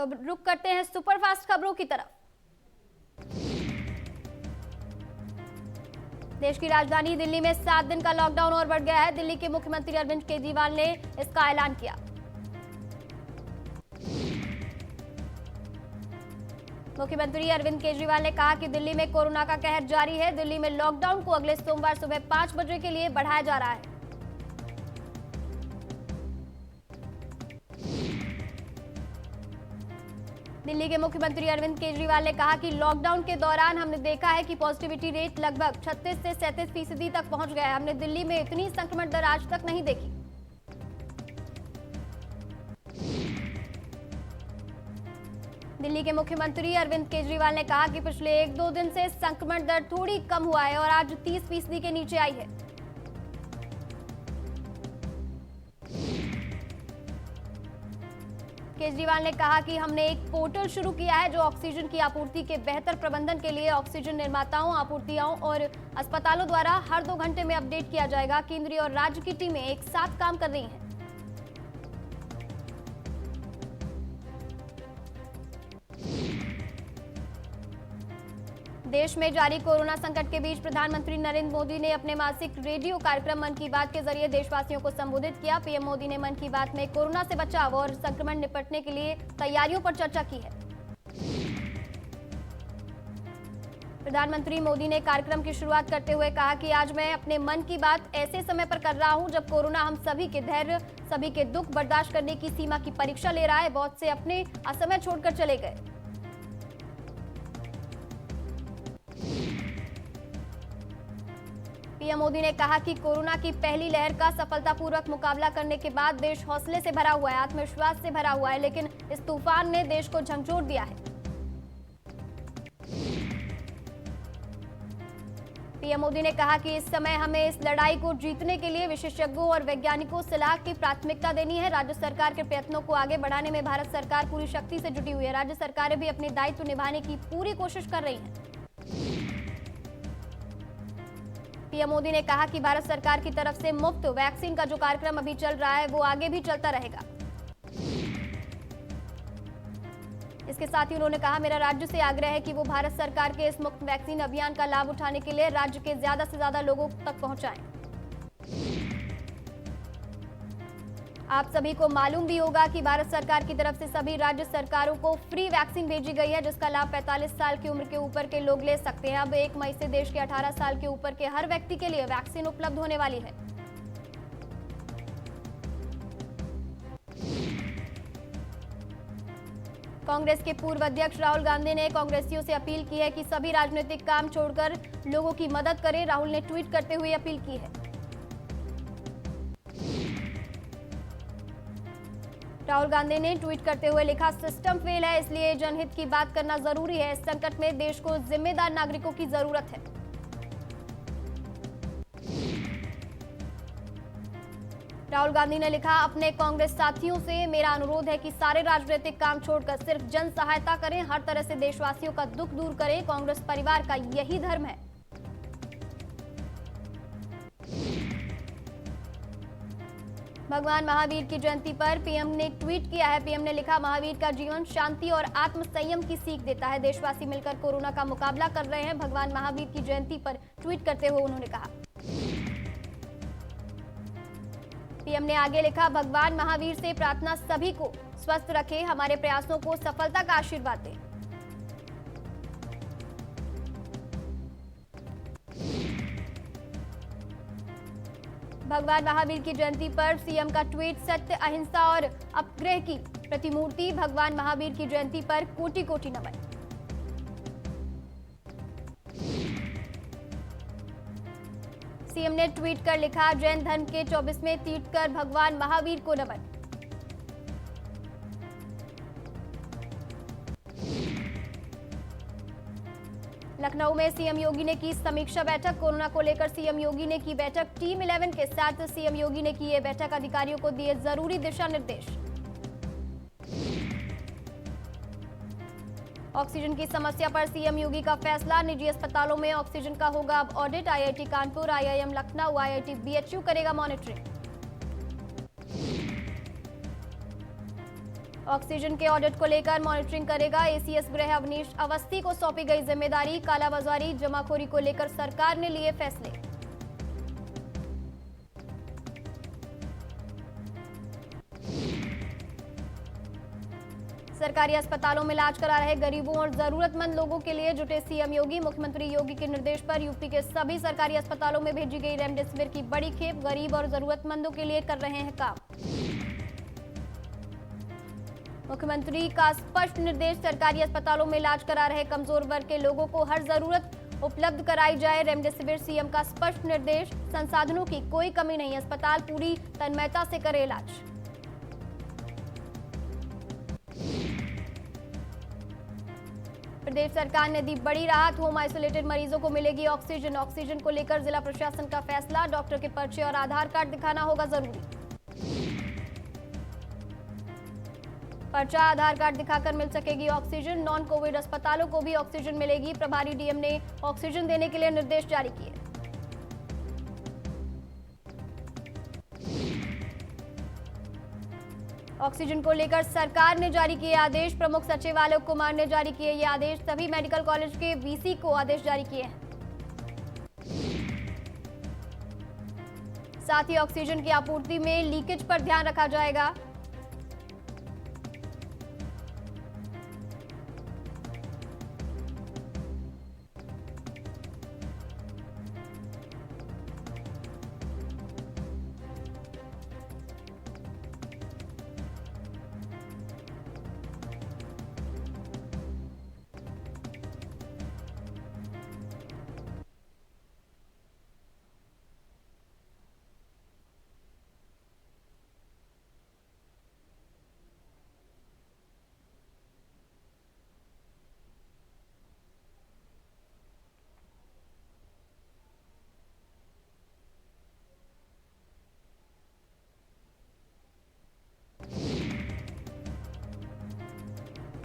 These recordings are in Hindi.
तो रुक करते हैं सुपरफास्ट खबरों की तरफ। देश की राजधानी दिल्ली में 7 दिन का लॉकडाउन और बढ़ गया है। दिल्ली के मुख्यमंत्री अरविंद केजरीवाल ने इसका ऐलान किया। मुख्यमंत्री अरविंद केजरीवाल ने कहा कि दिल्ली में कोरोना का कहर जारी है। दिल्ली में लॉकडाउन को अगले सोमवार सुबह 5 बजे के लिए बढ़ाया जा रहा है। दिल्ली के मुख्यमंत्री अरविंद केजरीवाल ने कहा कि लॉकडाउन के दौरान हमने देखा है कि पॉजिटिविटी रेट लगभग 36 से 37% तक पहुंच गया है। हमने दिल्ली में इतनी संक्रमण दर आज तक नहीं देखी। दिल्ली के मुख्यमंत्री अरविंद केजरीवाल ने कहा कि पिछले 1-2 दिन से संक्रमण दर थोड़ी कम हुआ है और आज 30% के नीचे आई है। केजरीवाल ने कहा कि हमने एक पोर्टल शुरू किया है जो ऑक्सीजन की आपूर्ति के बेहतर प्रबंधन के लिए ऑक्सीजन निर्माताओं, आपूर्तियों और अस्पतालों द्वारा हर 2 घंटे में अपडेट किया जाएगा। केंद्रीय और राज्य की टीमें एक साथ काम कर रही हैं। देश में जारी कोरोना संकट के बीच प्रधानमंत्री नरेंद्र मोदी ने अपने मासिक रेडियो कार्यक्रम मन की बात के जरिए देशवासियों को संबोधित किया। पीएम मोदी ने मन की बात में कोरोना से बचाव और संक्रमण निपटने के लिए तैयारियों पर चर्चा की है। प्रधानमंत्री मोदी ने कार्यक्रम की शुरुआत करते हुए कहा कि आज मैं अपने मन की बात ऐसे समय पर कर रहा हूं जब कोरोना हम सभी के धैर्य, सभी के दुख बर्दाश्त करने की सीमा की परीक्षा ले रहा है। बहुत से अपने असमय छोड़कर चले गए। पीएम मोदी ने कहा कि कोरोना की पहली लहर का सफलतापूर्वक मुकाबला करने के बाद देश हौसले से भरा हुआ है, आत्मविश्वास से भरा हुआ है, लेकिन इस तूफान ने देश को झकझोर दिया है। पीएम मोदी ने कहा कि इस समय हमें इस लड़ाई को जीतने के लिए विशेषज्ञों और वैज्ञानिकों सलाह की प्राथमिकता देनी है। राज्य सरकार के प्रयत्नों को आगे बढ़ाने में भारत सरकार पूरी शक्ति से जुटी हुई है। राज्य सरकारें भी अपने दायित्व निभाने की पूरी कोशिश कर रही हैं। पीएम मोदी ने कहा कि भारत सरकार की तरफ से मुफ्त वैक्सीन का जो कार्यक्रम अभी चल रहा है वो आगे भी चलता रहेगा। इसके साथ ही उन्होंने कहा, मेरा राज्य से आग्रह है कि वो भारत सरकार के इस मुफ्त वैक्सीन अभियान का लाभ उठाने के लिए राज्य के ज्यादा से ज्यादा लोगों तक पहुंचाएं। आप सभी को मालूम भी होगा कि भारत सरकार की तरफ से सभी राज्य सरकारों को फ्री वैक्सीन भेजी गई है, जिसका लाभ 45 साल की उम्र के ऊपर के लोग ले सकते हैं। अब 1 मई से देश के 18 साल के ऊपर के हर व्यक्ति के लिए वैक्सीन उपलब्ध होने वाली है। कांग्रेस के पूर्व अध्यक्ष राहुल गांधी ने कांग्रेसियों से अपील की है कि सभी राजनीतिक काम छोड़कर लोगों की मदद करें। राहुल ने ट्वीट करते हुए अपील की है। राहुल गांधी ने ट्वीट करते हुए लिखा, सिस्टम फेल है, इसलिए जनहित की बात करना जरूरी है। इस संकट में देश को जिम्मेदार नागरिकों की जरूरत है। राहुल गांधी ने लिखा, अपने कांग्रेस साथियों से मेरा अनुरोध है कि सारे राजनीतिक काम छोड़कर सिर्फ जन सहायता करें, हर तरह से देशवासियों का दुख दूर करें। कांग्रेस परिवार का यही धर्म है। भगवान महावीर की जयंती पर पीएम ने ट्वीट किया है। पीएम ने लिखा, महावीर का जीवन शांति और आत्म संयम की सीख देता है। देशवासी मिलकर कोरोना का मुकाबला कर रहे हैं। भगवान महावीर की जयंती पर ट्वीट करते हुए उन्होंने कहा। पीएम ने आगे लिखा, भगवान महावीर से प्रार्थना सभी को स्वस्थ रखे, हमारे प्रयासों को सफलता का आशीर्वाद दे। भगवान महावीर की जयंती पर सीएम का ट्वीट, सत्य, अहिंसा और अपग्रह की प्रतिमूर्ति भगवान महावीर की जयंती पर कोटि कोटि नमन। सीएम ने ट्वीट कर लिखा, जैन धर्म के 24वें तीर्थंकर भगवान महावीर को नमन। लखनऊ में सीएम योगी ने की समीक्षा बैठक। कोरोना को लेकर सीएम योगी ने की बैठक। टीम 11 के साथ सीएम योगी ने की ये बैठक, अधिकारियों को दिए जरूरी दिशा निर्देश। ऑक्सीजन की समस्या पर सीएम योगी का फैसला, निजी अस्पतालों में ऑक्सीजन का होगा अब audit. IIT Kanpur, IIM Lucknow, IIT BHU करेगा मॉनिटरिंग। ऑक्सीजन के ऑडिट को लेकर मॉनिटरिंग करेगा एसीएस गृह अवनीश अवस्थी को सौंपी गई जिम्मेदारी। कालाबाजारी जमाखोरी को लेकर सरकार ने लिए फैसले। सरकारी अस्पतालों में इलाज करा रहे गरीबों और जरूरतमंद लोगों के लिए जुटे सीएम योगी। मुख्यमंत्री योगी के निर्देश पर यूपी के सभी सरकारी अस्पतालों में भेजी गई रेमडेसिविर की बड़ी खेप। गरीब और जरूरतमंदों के लिए कर रहे हैं काम। मुख्यमंत्री का स्पष्ट निर्देश, सरकारी अस्पतालों में इलाज करा रहे कमजोर वर्ग के लोगों को हर जरूरत उपलब्ध कराई जाए। रेमडेसिविर, सीएम का स्पष्ट निर्देश। संसाधनों की कोई कमी नहीं, अस्पताल पूरी तन्मयता से करे इलाज। प्रदेश सरकार ने दी बड़ी राहत, होम आइसोलेटेड मरीजों को मिलेगी ऑक्सीजन। ऑक्सीजन को लेकर जिला प्रशासन का फैसला, डॉक्टर के पर्चे और आधार कार्ड दिखाना होगा जरूरी। पर्चा आधार कार्ड दिखाकर मिल सकेगी ऑक्सीजन। नॉन कोविड अस्पतालों को भी ऑक्सीजन मिलेगी। प्रभारी डीएम ने ऑक्सीजन देने के लिए निर्देश जारी किए। ऑक्सीजन को लेकर सरकार ने जारी किए आदेश। प्रमुख सचिव आलोक कुमार ने जारी किए ये आदेश। सभी मेडिकल कॉलेज के वीसी को आदेश जारी किए हैं। साथ ही ऑक्सीजन की आपूर्ति में लीकेज पर ध्यान रखा जाएगा।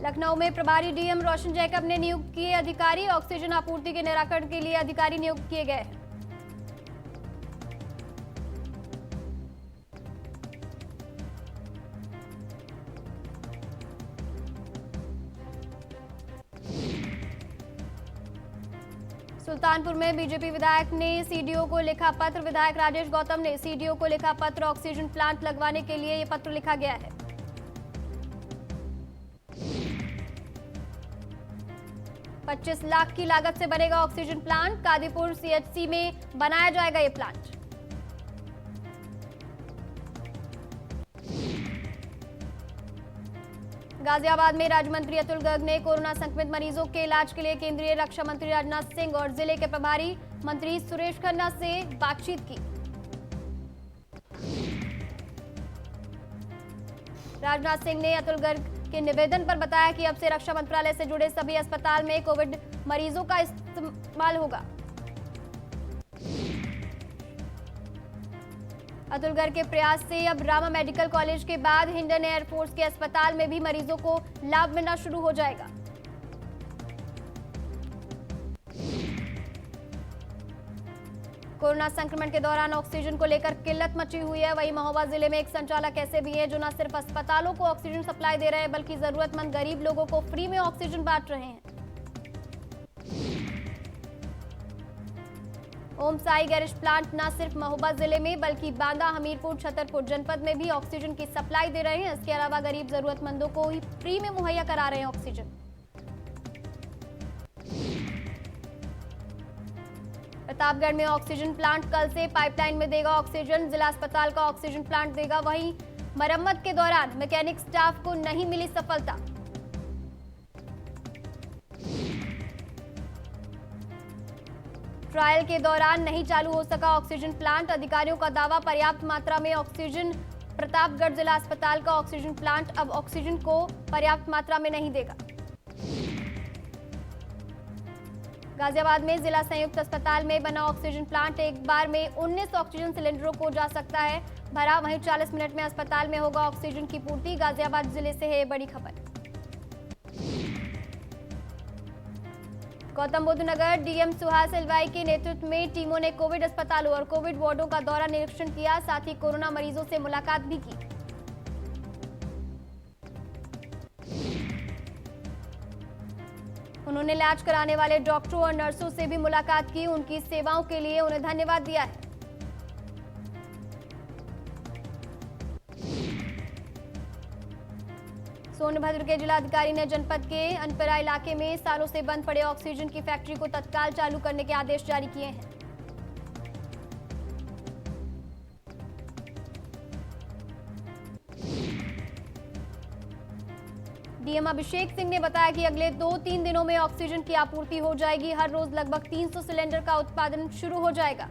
लखनऊ में प्रभारी डीएम रोशन जैकब ने नियुक्त किए अधिकारी। ऑक्सीजन आपूर्ति के निराकरण के लिए अधिकारी नियुक्त किए गए। सुल्तानपुर में बीजेपी विधायक ने सीडीओ को लिखा पत्र। विधायक राजेश गौतम ने सीडीओ को लिखा पत्र। ऑक्सीजन प्लांट लगवाने के लिए यह पत्र लिखा गया है। 25 लाख की लागत से बनेगा ऑक्सीजन प्लांट। कादीपुर सीएचसी में बनाया जाएगा ये प्लांट। गाजियाबाद में राज्य मंत्री अतुल गर्ग ने कोरोना संक्रमित मरीजों के इलाज के लिए केंद्रीय रक्षा मंत्री राजनाथ सिंह और जिले के प्रभारी मंत्री सुरेश खन्ना से बातचीत की। राजनाथ सिंह ने अतुल गर्ग के निवेदन पर बताया कि अब से रक्षा मंत्रालय से जुड़े सभी अस्पताल में कोविड मरीजों का इस्तेमाल होगा। अतुल गर्ग के प्रयास से अब रामा मेडिकल कॉलेज के बाद हिंडन एयरफोर्स के अस्पताल में भी मरीजों को लाभ मिलना शुरू हो जाएगा। कोरोना संक्रमण के दौरान ऑक्सीजन को लेकर किल्लत मची हुई है। वहीं महोबा जिले में एक संचालक ऐसे भी हैं जो न सिर्फ अस्पतालों को ऑक्सीजन सप्लाई दे रहे हैं बल्कि जरूरतमंद गरीब लोगों को फ्री में ऑक्सीजन बांट रहे हैं। ओम साई गैरेज प्लांट न सिर्फ महोबा जिले में बल्कि बांदा, हमीरपुर, छतरपुर जनपद में भी ऑक्सीजन की सप्लाई दे रहे हैं। इसके अलावा गरीब जरूरतमंदों को ही फ्री में मुहैया करा रहे हैं ऑक्सीजन। प्रतापगढ़ में ऑक्सीजन प्लांट कल से पाइपलाइन में देगा ऑक्सीजन। जिला अस्पताल का ऑक्सीजन प्लांट देगा। वहीं मरम्मत के दौरान मैकेनिक स्टाफ को नहीं मिली सफलता। ट्रायल के दौरान नहीं चालू हो सका ऑक्सीजन प्लांट। अधिकारियों का दावा, पर्याप्त मात्रा में ऑक्सीजन। प्रतापगढ़ जिला अस्पताल का ऑक्सीजन प्लांट अब ऑक्सीजन को पर्याप्त मात्रा में नहीं देगा। गाजियाबाद में जिला संयुक्त अस्पताल में बना ऑक्सीजन प्लांट एक बार में 19 ऑक्सीजन सिलेंडरों को जा सकता है भरा। वहीं 40 मिनट में अस्पताल में होगा ऑक्सीजन की पूर्ति। गाजियाबाद जिले से है बड़ी खबर। गौतम बुद्ध नगर डीएम सुहास एलवाई के नेतृत्व में टीमों ने कोविड अस्पतालों और कोविड वार्डों का दौरा निरीक्षण किया। साथ ही कोरोना मरीजों से मुलाकात भी की। उन्होंने इलाज कराने वाले डॉक्टरों और नर्सों से भी मुलाकात की। उनकी सेवाओं के लिए उन्हें धन्यवाद दिया है। सोनभद्र के जिलाधिकारी ने जनपद के अनपरा इलाके में सालों से बंद पड़े ऑक्सीजन की फैक्ट्री को तत्काल चालू करने के आदेश जारी किए हैं। डीएम अभिषेक सिंह ने बताया कि अगले 2-3 दिनों में ऑक्सीजन की आपूर्ति हो जाएगी। हर रोज लगभग 300 सिलेंडर का उत्पादन शुरू हो जाएगा।